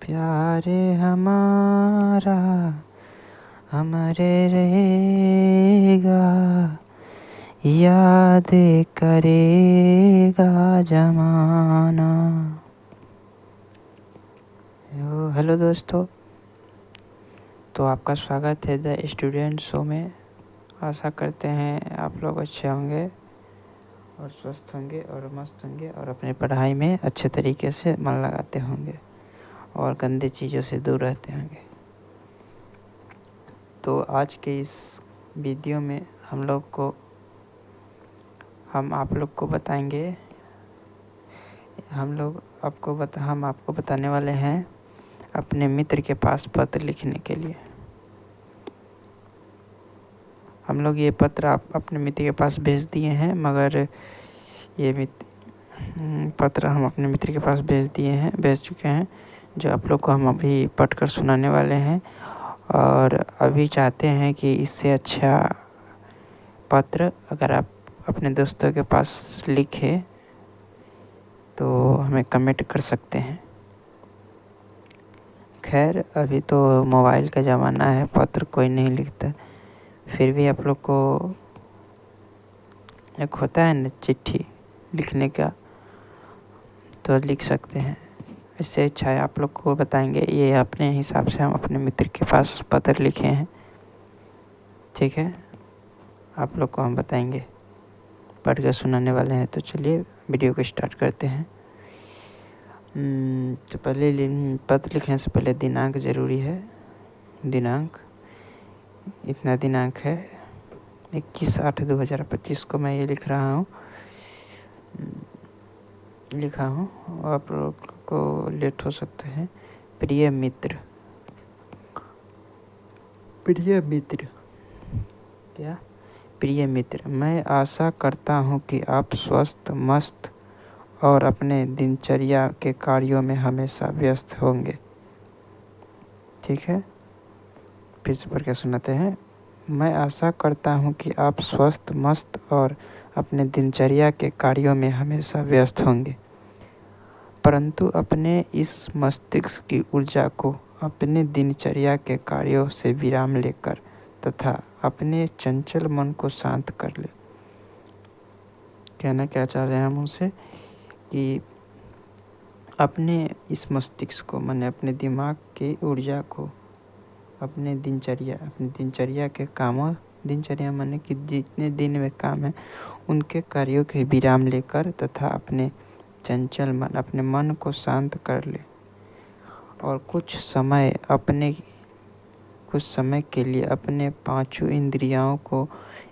प्यारे हमारा हमारे रहेगा, याद करेगा जमाना। हेलो दोस्तों, तो आपका स्वागत है द स्टूडेंट शो में। आशा करते हैं आप लोग अच्छे होंगे और स्वस्थ होंगे और मस्त होंगे और अपनी पढ़ाई में अच्छे तरीके से मन लगाते होंगे और गंदी चीज़ों से दूर रहते होंगे। तो आज के इस वीडियो में हम आप लोग को बताएंगे, हम आपको बताने वाले हैं अपने मित्र के पास पत्र लिखने के लिए। हम लोग ये पत्र आप अपने मित्र के पास भेज दिए हैं, मगर ये पत्र हम अपने मित्र के पास भेज चुके हैं, जो आप लोग को हम अभी पढ़ कर सुनाने वाले हैं। और अभी चाहते हैं कि इससे अच्छा पत्र अगर आप अपने दोस्तों के पास लिखें तो हमें कमेंट कर सकते हैं। खैर, अभी तो मोबाइल का ज़माना है, पत्र कोई नहीं लिखता, फिर भी आप लोग को एक होता है ना चिट्ठी लिखने का, तो लिख सकते हैं। इससे अच्छा है आप लोग को बताएंगे, ये अपने हिसाब से हम अपने मित्र के पास पत्र लिखे हैं। ठीक है, आप लोग को हम बताएंगे, पढ़ कर सुनाने वाले हैं। तो चलिए वीडियो को स्टार्ट करते हैं। तो पहले पत्र लिखने से पहले दिनांक ज़रूरी है। दिनांक, इतना दिनांक है 21/8/2025 को मैं ये लिखा हूँ। आप लोग को लेट हो सकता है। प्रिय मित्र क्या प्रिय मित्र, मैं आशा करता हूँ कि आप स्वस्थ, मस्त और अपने दिनचर्या के कार्यों में हमेशा व्यस्त होंगे। ठीक है, फिर से पढ़ के सुनाते हैं। मैं आशा करता हूँ कि आप स्वस्थ, मस्त और अपने दिनचर्या के कार्यों में हमेशा व्यस्त होंगे, परंतु अपने इस मस्तिष्क की ऊर्जा को अपने दिनचर्या के कार्यों से विराम लेकर तथा अपने चंचल मन को शांत कर ले। कहना क्या चाह रहे हैं हम उनसे कि अपने इस मस्तिष्क को, माने अपने दिमाग की ऊर्जा को अपने दिनचर्या के कामों, दिनचर्या माने कि जितने दिन में काम है उनके कार्यों के विराम लेकर तथा अपने चंचल मन, अपने मन को शांत कर ले और कुछ समय के लिए अपने पांचों इंद्रियों को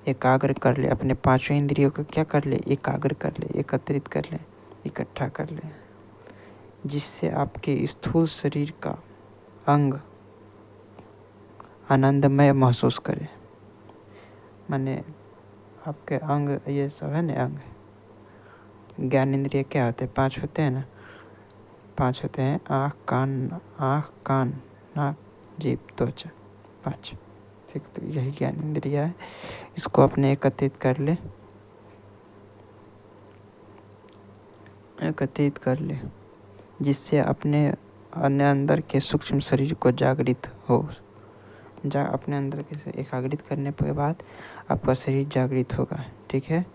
एकाग्र कर ले। अपने पांचों इंद्रियों को क्या कर ले? एकाग्र कर ले, एकत्रित कर ले, इकट्ठा कर ले, जिससे आपके स्थूल शरीर का अंग आनंदमय महसूस करे। माने आपके अंग, ये सब है ना अंग, ज्ञान इंद्रिय क्या होते हैं? 5 होते हैं ना, 5 होते हैं। आँख, कान, नाक, जीभ, त्वचा, 5। ठीक, तो यही ज्ञान इंद्रिय है। इसको अपने एकत्रित कर ले, जिससे अपने अंदर के सूक्ष्म शरीर को जागृत हो। अपने अंदर के एकाग्रित करने के बाद आपका शरीर जागृत होगा। ठीक है,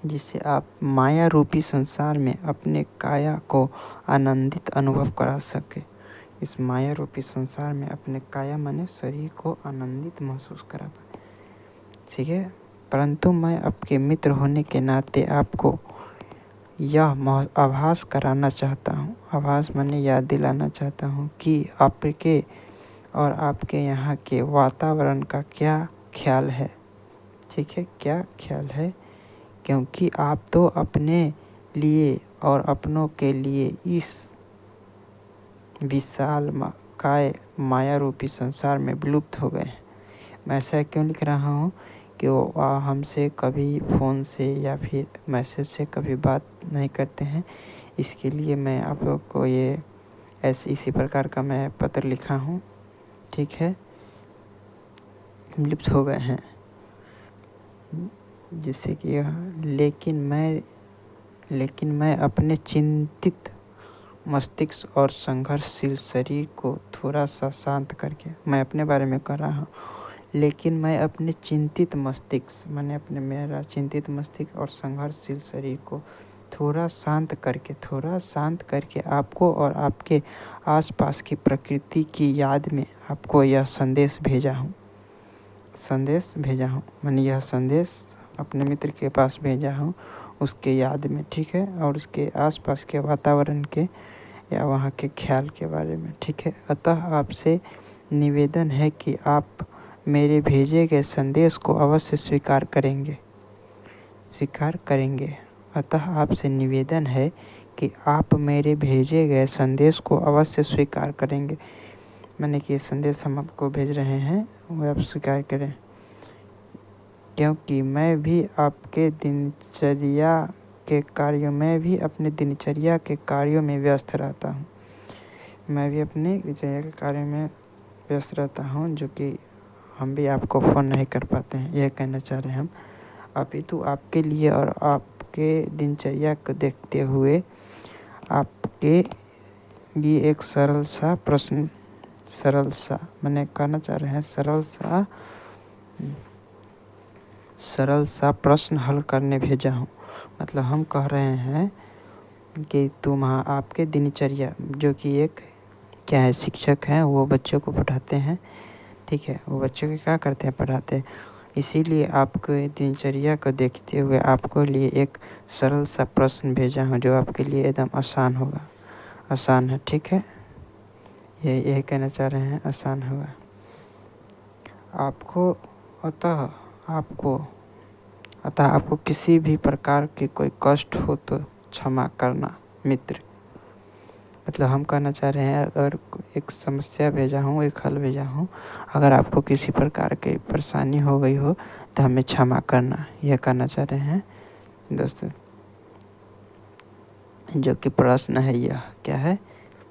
जिससे आप माया रूपी संसार में अपने काया को आनंदित अनुभव करा सके। इस माया रूपी संसार में अपने काया माने शरीर को आनंदित महसूस करा पाए। ठीक है, परंतु मैं आपके मित्र होने के नाते आपको यह आभास कराना चाहता हूँ, आभास माने याद दिलाना चाहता हूँ कि आपके और आपके यहाँ के वातावरण का क्या ख्याल है। ठीक है, क्या ख्याल है, क्योंकि आप तो अपने लिए और अपनों के लिए इस विशाल काय माया रूपी संसार में विलुप्त हो गए। मैं ऐसा क्यों लिख रहा हूँ कि वो हमसे कभी फ़ोन से या फिर मैसेज से कभी बात नहीं करते हैं, इसके लिए मैं आप लोग को ये इसी प्रकार का मैं पत्र लिखा हूँ। ठीक है, विलुप्त हो गए हैं, जिससे कि लेकिन मैं अपने चिंतित मस्तिष्क और संघर्षशील शरीर को थोड़ा सा शांत करके, मैं अपने बारे में कर रहा हूँ, लेकिन मैं अपने चिंतित मस्तिष्क मेरा चिंतित मस्तिष्क और संघर्षशील शरीर को थोड़ा शांत करके आपको और आपके आसपास की प्रकृति की याद में आपको यह संदेश भेजा हूँ। मैंने यह संदेश अपने मित्र के पास भेजा हूँ, उसके याद में, ठीक है, और उसके आसपास के वातावरण के या वहाँ के ख्याल के बारे में, ठीक है। अतः आपसे निवेदन है कि आप मेरे भेजे गए संदेश को अवश्य स्वीकार करेंगे। अतः आपसे निवेदन है कि आप मेरे भेजे गए संदेश को अवश्य स्वीकार करेंगे। मैंने कि ये संदेश हम आपको भेज रहे हैं, वो आप स्वीकार करें, क्योंकि मैं भी अपने दिनचर्या के कार्यों में व्यस्त रहता हूँ, जो कि हम भी आपको फ़ोन नहीं कर पाते हैं, यह कहना चाह रहे हैं हम। अपितु आपके लिए और आपके दिनचर्या को देखते हुए आपके लिए एक सरल सा प्रश्न हल करने भेजा हूँ। मतलब हम कह रहे हैं कि आपके दिनचर्या, जो कि एक क्या है, शिक्षक हैं, वो बच्चों को पढ़ाते हैं, ठीक है, वो बच्चों को क्या करते हैं, पढ़ाते हैं। इसीलिए आपके दिनचर्या को देखते हुए आपको लिए एक सरल सा प्रश्न भेजा हूँ, जो आपके लिए एकदम आसान है, ठीक है। यही कहना चाह रहे हैं, आसान होगा आपको। अतः आपको किसी भी प्रकार के कोई कष्ट हो तो क्षमा करना मित्र। मतलब हम कहना चाह रहे हैं, अगर एक समस्या भेजा हूँ, एक हल भेजा हूँ, अगर आपको किसी प्रकार की परेशानी हो गई हो तो हमें क्षमा करना, यह कहना चाह रहे हैं दोस्तों। जो कि प्रश्न है, यह क्या है,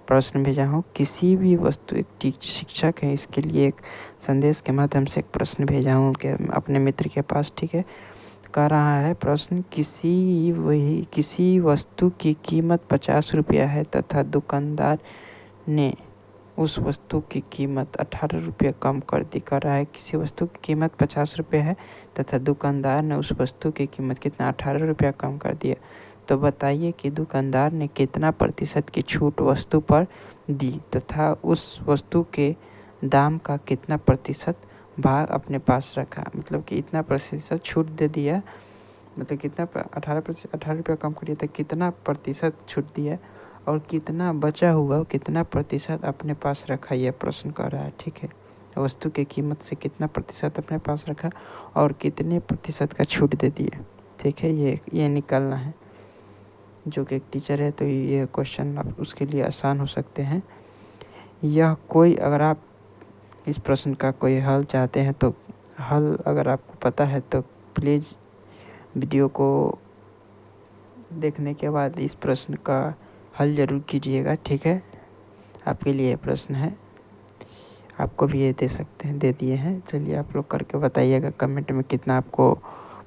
प्रश्न भेजा हूँ। किसी भी वस्तु, एक शिक्षक है, इसके लिए एक संदेश के माध्यम से एक प्रश्न भेजा हूँ अपने मित्र के पास, ठीक है। कह रहा है प्रश्न, किसी वस्तु की कीमत 50 रुपया है तथा दुकानदार ने उस वस्तु की कीमत 18 रुपये कम कर दी। कर रहा है किसी वस्तु की कीमत 50 रुपये है तथा दुकानदार ने उस वस्तु की कीमत कितना, 18 रुपया कम कर दिया। तो बताइए कि दुकानदार ने कितना प्रतिशत की छूट वस्तु पर दी तथा उस वस्तु के दाम का कितना प्रतिशत भाग अपने पास रखा। मतलब कि इतना प्रतिशत छूट दे दिया, मतलब कितना 18 रुपया कम कर दिया, तो कितना प्रतिशत छूट दिया और कितना बचा हुआ, कितना प्रतिशत अपने पास रखा, यह प्रश्न कर रहा है, ठीक है। वस्तु की कीमत से कितना प्रतिशत अपने पास रखा और कितने प्रतिशत का छूट दे दिया, ठीक है। ये निकालना है। जो कि एक टीचर है तो ये क्वेश्चन आप उसके लिए आसान हो सकते हैं। अगर आप इस प्रश्न का कोई हल चाहते हैं तो हल अगर आपको पता है तो प्लीज़ वीडियो को देखने के बाद इस प्रश्न का हल ज़रूर कीजिएगा, ठीक है। आपके लिए प्रश्न है, आपको भी ये दे दिए हैं। चलिए आप लोग करके बताइएगा कमेंट में कितना आपको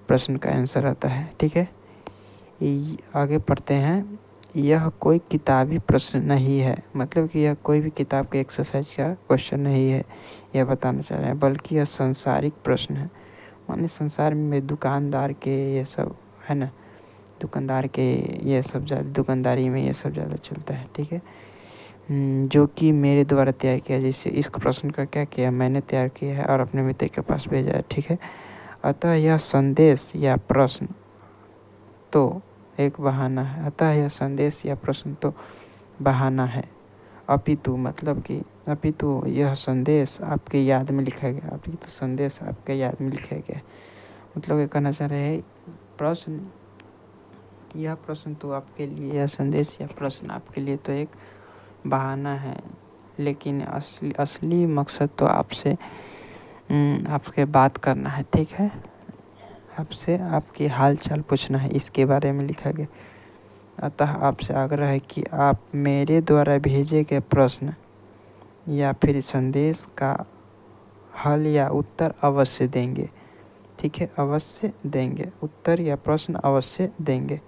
प्रश्न का आंसर आता है, ठीक है। आगे पढ़ते हैं। यह कोई किताबी प्रश्न नहीं है, मतलब कि यह कोई भी किताब के एक्सरसाइज का क्वेश्चन नहीं है, यह बताना चाह रहे हैं, बल्कि यह सांसारिक प्रश्न है। माने संसार में दुकानदार के ये सब है ना, दुकानदार के ये सब ज़्यादा, दुकानदारी में ये सब ज़्यादा चलता है, ठीक है। जो कि मेरे द्वारा तैयार किया, जैसे इस प्रश्न का क्या किया, मैंने तैयार किया है और अपने मित्र के पास भेजा है, ठीक है। अतः यह संदेश या प्रश्न तो एक बहाना है। अतः यह संदेश या प्रश्न तो बहाना है, अपितु यह संदेश आपके याद में लिखा गया, अपितु संदेश आपके याद में लिखा गया। मतलब ये कहना चाह रहे हैं यह प्रश्न तो आपके लिए, यह संदेश या प्रश्न आपके लिए तो एक बहाना है, लेकिन असली मकसद तो आपके बात करना है, ठीक है। आपसे आपकी हाल चाल पूछना है, इसके बारे में लिखा गया। अतः आपसे आग्रह है कि आप मेरे द्वारा भेजे गए प्रश्न या फिर संदेश का हल या उत्तर अवश्य देंगे, ठीक है। अवश्य देंगे उत्तर या प्रश्न अवश्य देंगे,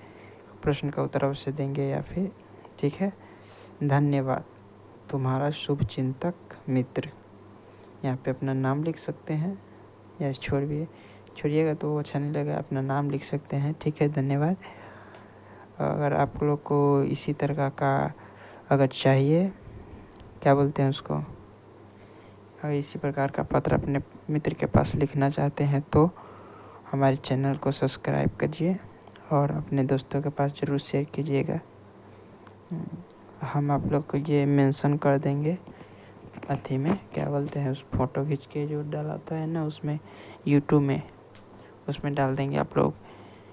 प्रश्न का उत्तर अवश्य देंगे या फिर, ठीक है। धन्यवाद। तुम्हारा शुभचिंतक मित्र। यहाँ पे अपना नाम लिख सकते हैं या छोड़िएगा तो वो अच्छा नहीं लगेगा, अपना नाम लिख सकते हैं। ठीक है, धन्यवाद। अगर आप लोग को इसी तरह का अगर चाहिए, क्या बोलते हैं उसको, अगर इसी प्रकार का पत्र अपने मित्र के पास लिखना चाहते हैं तो हमारे चैनल को सब्सक्राइब कीजिए और अपने दोस्तों के पास ज़रूर शेयर कीजिएगा। हम आप लोग को ये मेंशन कर देंगे अथी में, क्या बोलते हैं, उस फोटो खींच के जो डालता है ना उसमें, यूट्यूब में, उसमें डाल देंगे। आप लोग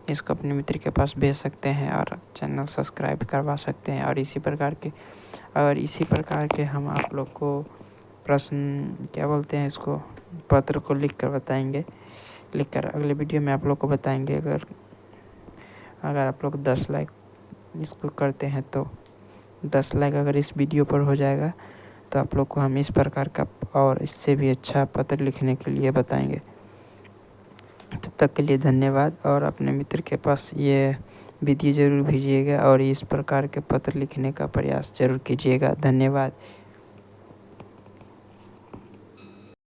इसको अपने मित्र के पास भेज सकते हैं और चैनल सब्सक्राइब करवा सकते हैं। और इसी प्रकार के हम आप लोग को प्रश्न, क्या बोलते हैं इसको, पत्र को लिख कर बताएंगे, लिखकर अगले वीडियो में आप लोग को बताएंगे। अगर आप लोग 10 लाइक इसको करते हैं तो 10 लाइक अगर इस वीडियो पर हो जाएगा तो आप लोग को हम इस प्रकार का और इससे भी अच्छा पत्र लिखने के लिए बताएंगे। तब तक के लिए धन्यवाद। और अपने मित्र के पास ये वीडियो ज़रूर भेजिएगा और इस प्रकार के पत्र लिखने का प्रयास ज़रूर कीजिएगा। धन्यवाद।